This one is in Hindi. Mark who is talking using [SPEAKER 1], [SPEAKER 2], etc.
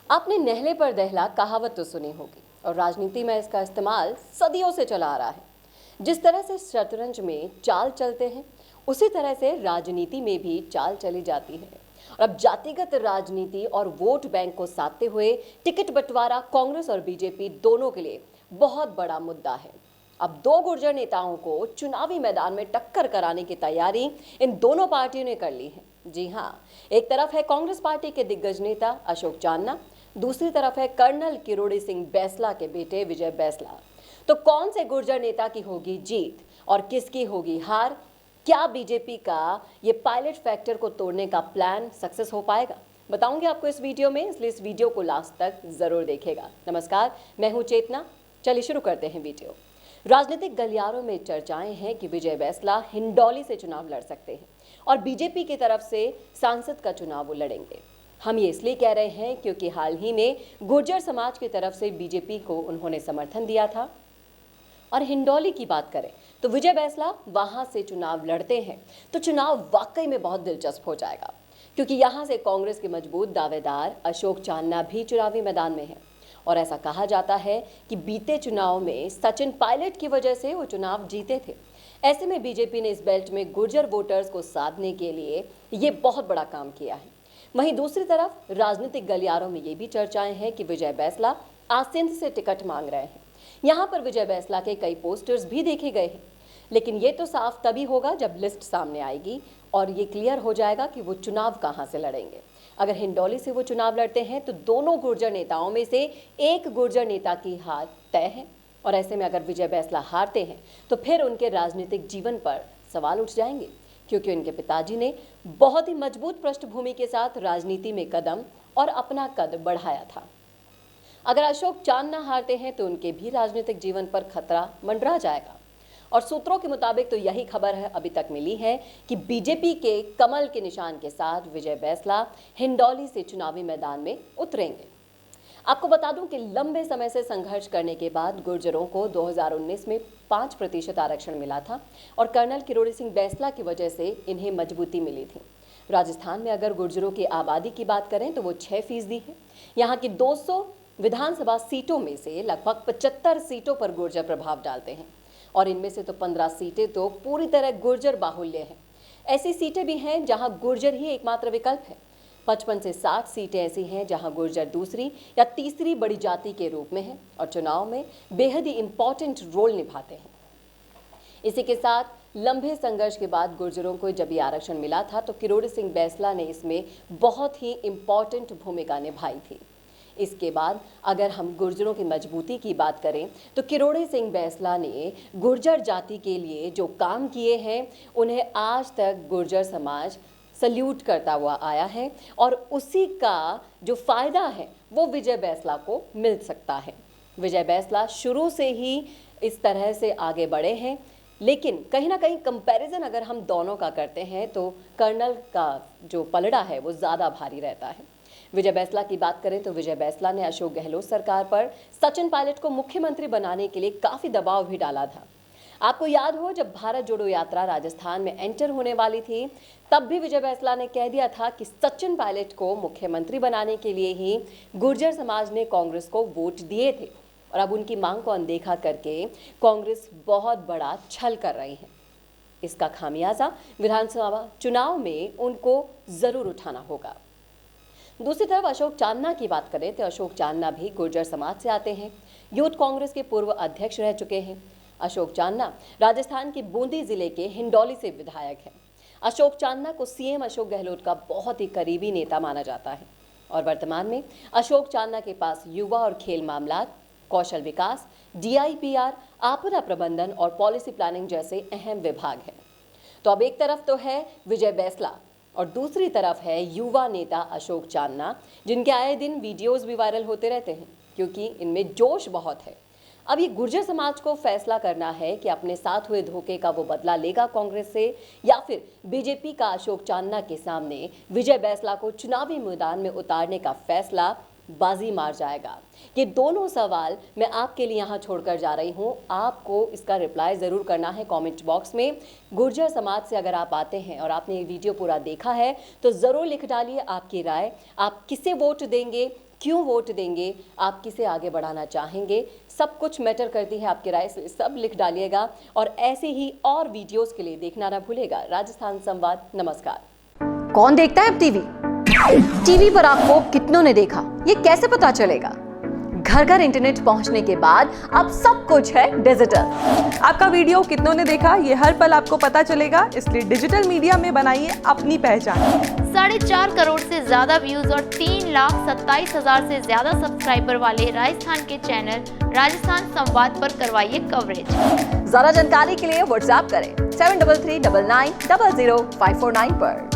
[SPEAKER 1] आपने नहले पर दहला कहावत तो सुनी होगी और राजनीति में इसका इस्तेमाल सदियों से चला आ रहा है। जिस तरह से शतरंज में चाल चलते हैं उसी तरह से राजनीति में भी चाल चली जाती है। और अब जातिगत राजनीति और वोट बैंक को साधते हुए टिकट बंटवारा कांग्रेस और बीजेपी दोनों के लिए बहुत बड़ा मुद्दा है। अब दो गुर्जर नेताओं को चुनावी मैदान में टक्कर कराने की तैयारी इन दोनों पार्टियों ने कर ली है। जी हाँ, एक तरफ है कांग्रेस पार्टी के दिग्गज नेता अशोक चांदना, दूसरी तरफ है कर्नल किरोड़ी सिंह बैंसला के बेटे विजय बैंसला। तो कौन से गुर्जर नेता की होगी जीत और किसकी होगी हार? क्या बीजेपी का ये पायलट फैक्टर को तोड़ने का प्लान सक्सेस हो पाएगा? बताऊंगी आपको इस वीडियो में, इसलिए इस वीडियो को लास्ट तक जरूर देखिएगा। नमस्कार, मैं हूं चेतना। चलिए शुरू करते हैं वीडियो। राजनीतिक गलियारों में चर्चाएं हैं कि विजय बैंसला हिंडौली से चुनाव लड़ सकते हैं और बीजेपी की तरफ से सांसद का चुनाव वो लड़ेंगे। हम ये इसलिए कह रहे हैं क्योंकि हाल ही में गुर्जर समाज की तरफ से बीजेपी को उन्होंने समर्थन दिया था। और हिंडौली की बात करें तो विजय बैंसला वहां से चुनाव लड़ते हैं तो चुनाव वाकई में बहुत दिलचस्प हो जाएगा, क्योंकि यहां से कांग्रेस के मजबूत दावेदार अशोक चांदना भी चुनावी मैदान में है। और ऐसा कहा जाता है कि बीते चुनाव में सचिन पायलट की वजह से वो चुनाव जीते थे। ऐसे में बीजेपी ने इस बेल्ट में गुर्जर वोटर्स को साधने के लिए ये बहुत बड़ा काम किया है। वहीं दूसरी तरफ राजनीतिक गलियारों में ये भी चर्चाएं हैं कि विजय बैंसला आज सिंध से टिकट मांग रहे हैं। यहाँ पर विजय बैंसला के कई पोस्टर्स भी देखे गए हैं, लेकिन ये तो साफ तभी होगा जब लिस्ट सामने आएगी और ये क्लियर हो जाएगा कि वो चुनाव कहाँ से लड़ेंगे। अगर हिंडौली से वो चुनाव लड़ते हैं तो दोनों गुर्जर नेताओं में से एक गुर्जर नेता की हार तय है। और ऐसे में अगर विजय बैंसला हारते हैं तो फिर उनके राजनीतिक जीवन पर सवाल उठ जाएंगे, क्योंकि उनके पिताजी ने बहुत ही मजबूत पृष्ठभूमि के साथ राजनीति में कदम और अपना कद बढ़ाया था। अगर अशोक चांदना हारते हैं तो उनके भी राजनीतिक जीवन पर खतरा मंडरा जाएगा। और सूत्रों के मुताबिक तो यही खबर है अभी तक मिली है कि बीजेपी के कमल के निशान के साथ विजय बैंसला हिंडौली से चुनावी मैदान में उतरेंगे। आपको बता दूं कि लंबे समय से संघर्ष करने के बाद गुर्जरों को 2019 में 5% आरक्षण मिला था और कर्नल किरोड़ी सिंह बैंसला की वजह से इन्हें मजबूती मिली थी। राजस्थान में अगर गुर्जरों की आबादी की बात करें तो वो 6% है। यहाँ की 200 विधानसभा सीटों में से लगभग 75 सीटों पर गुर्जर प्रभाव डालते हैं और इनमें से तो 15 सीटें तो पूरी तरह गुर्जर बाहुल्य हैं। ऐसी सीटें भी हैं जहां गुर्जर ही एकमात्र विकल्प है। 55 से 60 सीटें ऐसी हैं जहां गुर्जर दूसरी या तीसरी बड़ी जाति के रूप में है और चुनाव में बेहद ही इंपॉर्टेंट रोल निभाते हैं। इसी के साथ लंबे संघर्ष के बाद गुर्जरों को जब ये आरक्षण मिला था तो किरोड़ी सिंह बैंसला ने इसमें बहुत ही इंपॉर्टेंट भूमिका निभाई थी। इसके बाद अगर हम गुर्जरों की मजबूती की बात करें तो किरोड़ी सिंह बैंसला ने गुर्जर जाति के लिए जो काम किए हैं उन्हें आज तक गुर्जर समाज सल्यूट करता हुआ आया है और उसी का जो फायदा है वो विजय बैंसला को मिल सकता है। विजय बैंसला शुरू से ही इस तरह से आगे बढ़े हैं, लेकिन कहीं ना कहीं कंपैरिजन अगर हम दोनों का करते हैं तो कर्नल का जो पलड़ा है वो ज़्यादा भारी रहता है। विजय बैंसला की बात करें तो विजय बैंसला ने अशोक गहलोत सरकार पर सचिन पायलट को मुख्यमंत्री बनाने के लिए काफ़ी दबाव भी डाला था। आपको याद हो जब भारत जोड़ो यात्रा राजस्थान में एंटर होने वाली थी तब भी विजय बैंसला ने कह दिया था कि सचिन पायलट को मुख्यमंत्री बनाने के लिए ही गुर्जर समाज ने कांग्रेस को वोट दिए थे और अब उनकी मांग को अनदेखा करके कांग्रेस बहुत बड़ा छल कर रही है। इसका खामियाजा विधानसभा चुनाव में उनको जरूर उठाना होगा। दूसरी तरफ अशोक चांदना की बात करें तो अशोक चांदना भी गुर्जर समाज से आते हैं। यूथ कांग्रेस के पूर्व अध्यक्ष रह चुके हैं। अशोक चांदना राजस्थान के बूंदी जिले के हिंडौली से विधायक हैं। अशोक चांदना को सीएम अशोक गहलोत का बहुत ही करीबी नेता माना जाता है और वर्तमान में अशोक चांदना के पास युवा और खेल मामलात, कौशल विकास, DIPR, आपदा प्रबंधन और पॉलिसी प्लानिंग जैसे अहम विभाग हैं। तो अब एक तरफ तो है विजय बैंसला और दूसरी तरफ है युवा नेता अशोक चांदना, जिनके आए दिन वीडियोस भी वायरल होते रहते हैं क्योंकि इनमें जोश बहुत है। अब ये गुर्जर समाज को फैसला करना है कि अपने साथ हुए धोखे का वो बदला लेगा कांग्रेस से या फिर बीजेपी का अशोक चांदना के सामने विजय बैंसला को चुनावी मैदान में उतारने का फैसला बाजी मार जाएगा। ये दोनों सवाल मैं आपके लिए यहाँ छोड़कर जा रही हूँ। आपको इसका रिप्लाई ज़रूर करना है कमेंट बॉक्स में। गुर्जर समाज से अगर आप आते हैं और आपने ये वीडियो पूरा देखा है तो ज़रूर लिख डालिए आपकी राय। आप किसे वोट देंगे, क्यों वोट देंगे, आप किसे आगे बढ़ाना चाहेंगे, सब कुछ मैटर करती है आपकी राय। सब लिख डालिएगा और ऐसे ही और वीडियोस के लिए देखना ना भूलेगा राजस्थान संवाद। नमस्कार। कौन देखता है अब टीवी पर आपको कितनों ने देखा, ये कैसे पता चलेगा? घर घर इंटरनेट पहुंचने के बाद अब सब कुछ है डिजिटल।
[SPEAKER 2] आपका वीडियो कितनों ने देखा ये हर पल आपको पता चलेगा, इसलिए डिजिटल मीडिया में बनाइए अपनी पहचान।
[SPEAKER 3] 4.5 करोड़ से ज्यादा व्यूज और 3,27,000 से ज्यादा सब्सक्राइबर वाले राजस्थान के चैनल राजस्थान संवाद पर करवाइए कवरेज।
[SPEAKER 1] ज्यादा जानकारी के लिए व्हाट्सएप करें 7339900549 पर।